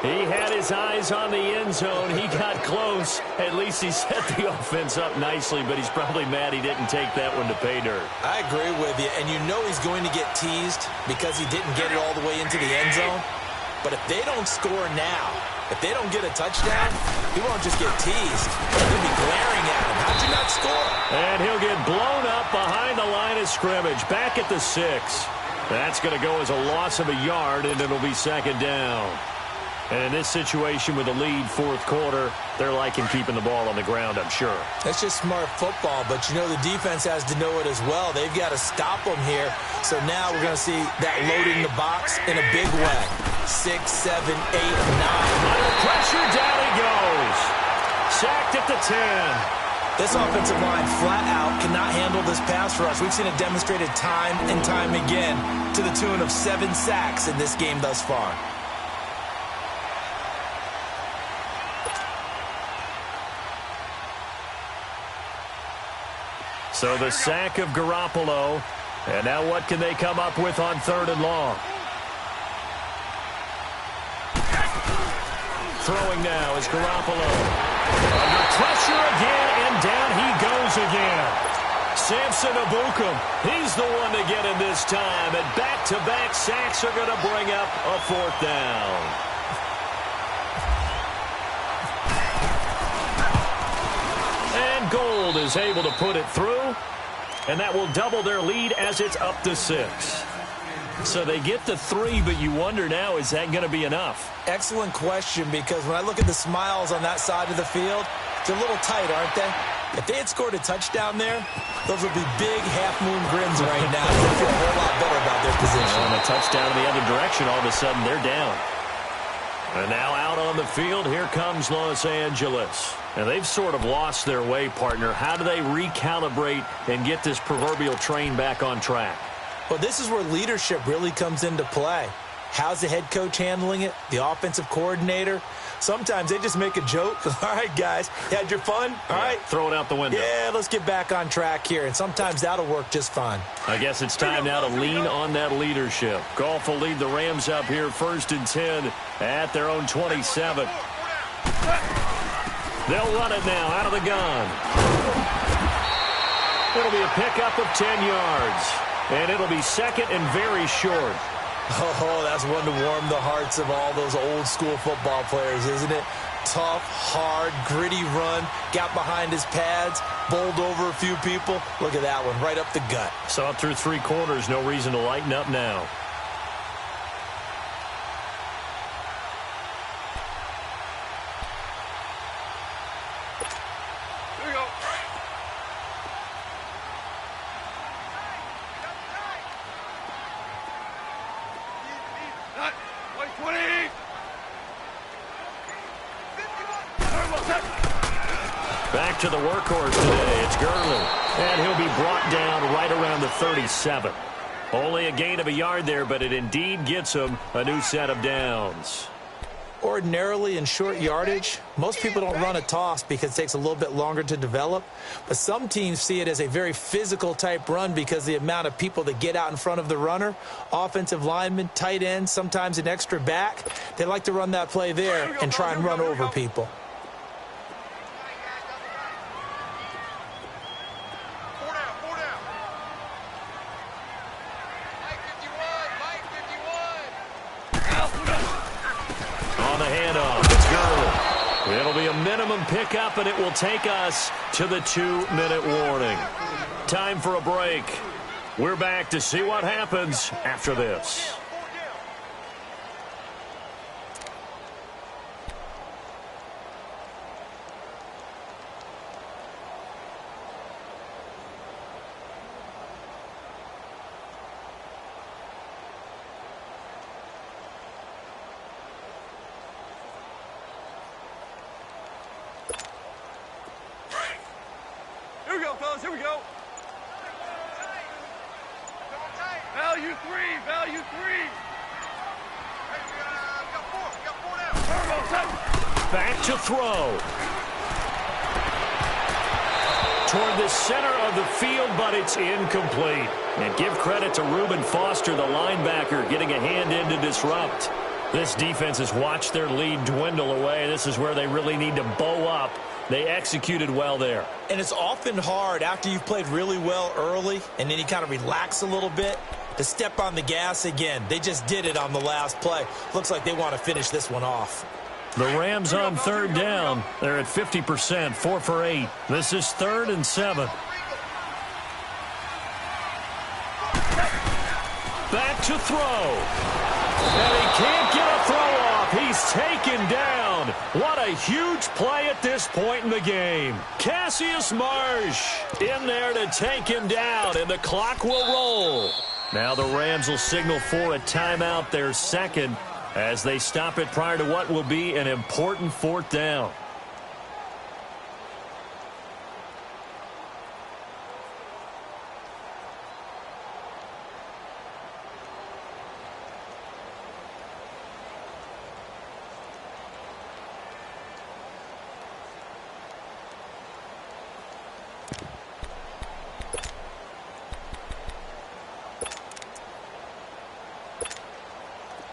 He had his eyes on the end zone. He got close. At least he set the offense up nicely, but he's probably mad he didn't take that one to pay dirt. I agree with you, and you know he's going to get teased because he didn't get it all the way into the end zone. But if they don't score now, if they don't get a touchdown, he won't just get teased. They'll be glaring at him. How'd you not score? And he'll get blown up behind the line of scrimmage, back at the 6. That's going to go as a loss of a yard, and it'll be second down. And in this situation with the lead, fourth quarter, they're liking keeping the ball on the ground, I'm sure. That's just smart football, but you know the defense has to know it as well. They've got to stop them here. So now we're going to see that loading the box in a big way. 6, 7, 8, 9. Under pressure, down he goes. Sacked at the 10. This offensive line flat out cannot handle this pass rush. We've seen it demonstrated time and time again to the tune of 7 sacks in this game thus far. So the sack of Garoppolo. And now what can they come up with on third and long? Throwing now is Garoppolo. Under pressure again, and down he goes again. Samson Ebukam, he's the one to get him this time. And back-to-back sacks are going to bring up a fourth down. And Gold is able to put it through. And that will double their lead as it's up to 6. So they get the 3, but you wonder now, is that going to be enough? Excellent question, because when I look at the smiles on that side of the field, they're a little tight, aren't they? If they had scored a touchdown there, those would be big half-moon grins right now. They feel a whole lot better about their position. And a touchdown in the other direction, all of a sudden they're down. And now out on the field, here comes Los Angeles. And they've sort of lost their way, partner. How do they recalibrate and get this proverbial train back on track? Well, this is where leadership really comes into play. How's the head coach handling it? The offensive coordinator? Sometimes they just make a joke. All right, guys, you had your fun? All right. Throw it out the window. Yeah, let's get back on track here. And sometimes that'll work just fine. I guess it's time now to lean on that leadership. Goff will lead the Rams up here first and 10 at their own 27. They'll run it now out of the gun. It'll be a pickup of 10 yards. And it'll be second and very short. Oh, that's one to warm the hearts of all those old school football players, isn't it? Tough, hard, gritty run. Got behind his pads, bowled over a few people. Look at that one, right up the gut. Saw it through 3 quarters. No reason to lighten up now. Back to the workhorse today. It's Gurley. And he'll be brought down right around the 37. Only a gain of a yard there, but it indeed gets him a new set of downs. Ordinarily in short yardage, most people don't run a toss because it takes a little bit longer to develop. But some teams see it as a very physical type run because the amount of people that get out in front of the runner, offensive linemen, tight ends, sometimes an extra back, they like to run that play there and try and run over people. It'll be a minimum pickup, and it will take us to the 2-minute warning. Time for a break. We're back to see what happens after this. Here we go, fellas. Here we go. Value three. Value three. Hey, we got four. We got four now. Back to throw. Toward the center of the field, but it's incomplete. And give credit to Reuben Foster, the linebacker, getting a hand in to disrupt. This defense has watched their lead dwindle away. This is where they really need to bow up. They executed well there. And it's often hard after you've played really well early and then you kind of relax a little bit to step on the gas again. They just did it on the last play. Looks like they want to finish this one off. The Rams on third down. They're at 50%, 4 for 8. This is 3rd and 7. Back to throw. And he can't get a throw off. He's taken down. What a huge play at this point in the game. Cassius Marsh in there to take him down, and the clock will roll. Now the Rams will signal for a timeout, their second, as they stop it prior to what will be an important 4th down.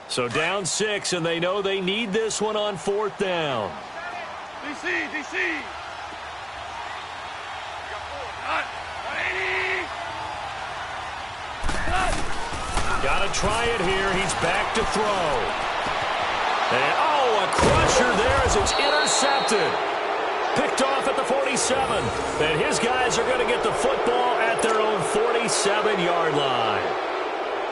So down 6, and they know they need this one on 4th down. DC. Got 180. Got to try it here. He's back to throw. And, oh, a crusher there as it's intercepted. Picked off at the 47. And his guys are going to get the football at their own 47-yard line.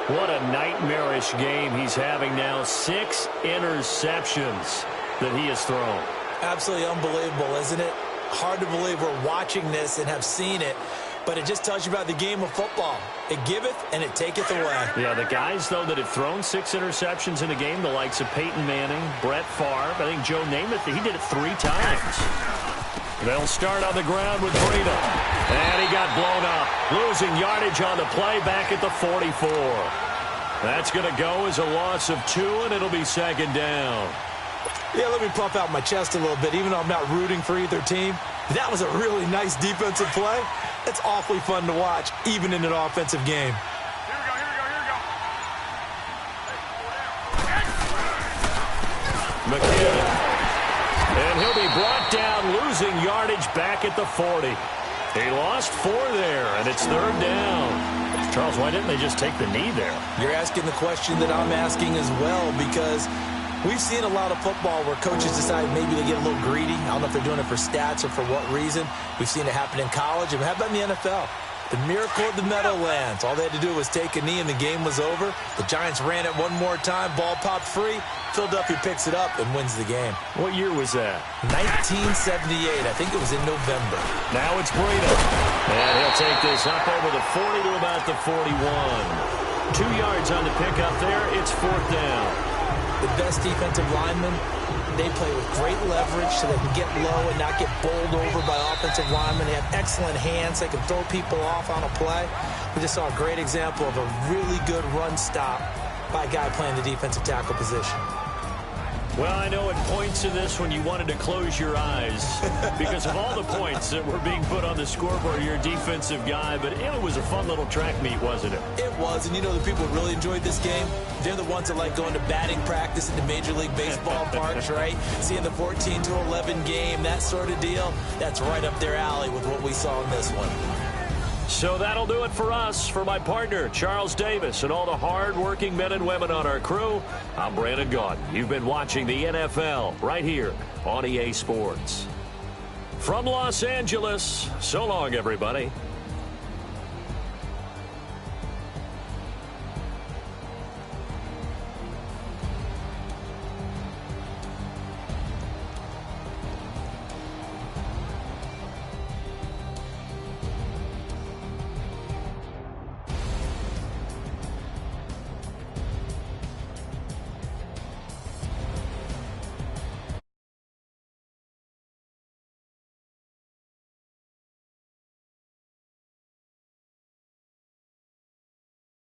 What a nightmarish game he's having now. 6 interceptions that he has thrown. Absolutely unbelievable, isn't it? Hard to believe we're watching this and have seen it, but it just tells you about the game of football. It giveth and it taketh away. Yeah, the guys, though, that have thrown 6 interceptions in a game, the likes of Peyton Manning, Brett Favre, I think Joe Namath, he did it 3 times. They'll start on the ground with Breida. And he got blown up. Losing yardage on the play back at the 44. That's going to go as a loss of 2, and it'll be 2nd down. Yeah, let me puff out my chest a little bit, even though I'm not rooting for either team. That was a really nice defensive play. It's awfully fun to watch, even in an offensive game. Here we go. McKinnon. And he'll be brought down, losing yardage back at the 40. He lost 4 there, and it's 3rd down. Charles, why didn't they just take the knee there? You're asking the question that I'm asking as well, because we've seen a lot of football where coaches decide maybe they get a little greedy. I don't know if they're doing it for stats or for what reason. We've seen it happen in college. And how about in the NFL? The miracle of the Meadowlands. All they had to do was take a knee and the game was over. The Giants ran it one more time. Ball popped free. Philadelphia picks it up and wins the game. What year was that? 1978. I think it was in November. Now it's Breida. And he'll take this up over the 40 to about the 41. 2 yards on the pickup there. It's 4th down. The best defensive linemen, they play with great leverage so they can get low and not get bowled over by offensive linemen. They have excellent hands. They can throw people off on a play. We just saw a great example of a really good run stop by a guy playing the defensive tackle position. Well, I know at points in this when you wanted to close your eyes because of all the points that were being put on the scoreboard, you're a defensive guy, but it was a fun little track meet, wasn't it? It was, and you know the people who really enjoyed this game? They're the ones that like going to batting practice at the Major League Baseball parks, right? Seeing the 14-11 game, that sort of deal, that's right up their alley with what we saw in this one. So that'll do it for us. For my partner, Charles Davis, and all the hard-working men and women on our crew, I'm Brandon Gaudin. You've been watching the NFL right here on EA Sports. From Los Angeles, so long, everybody.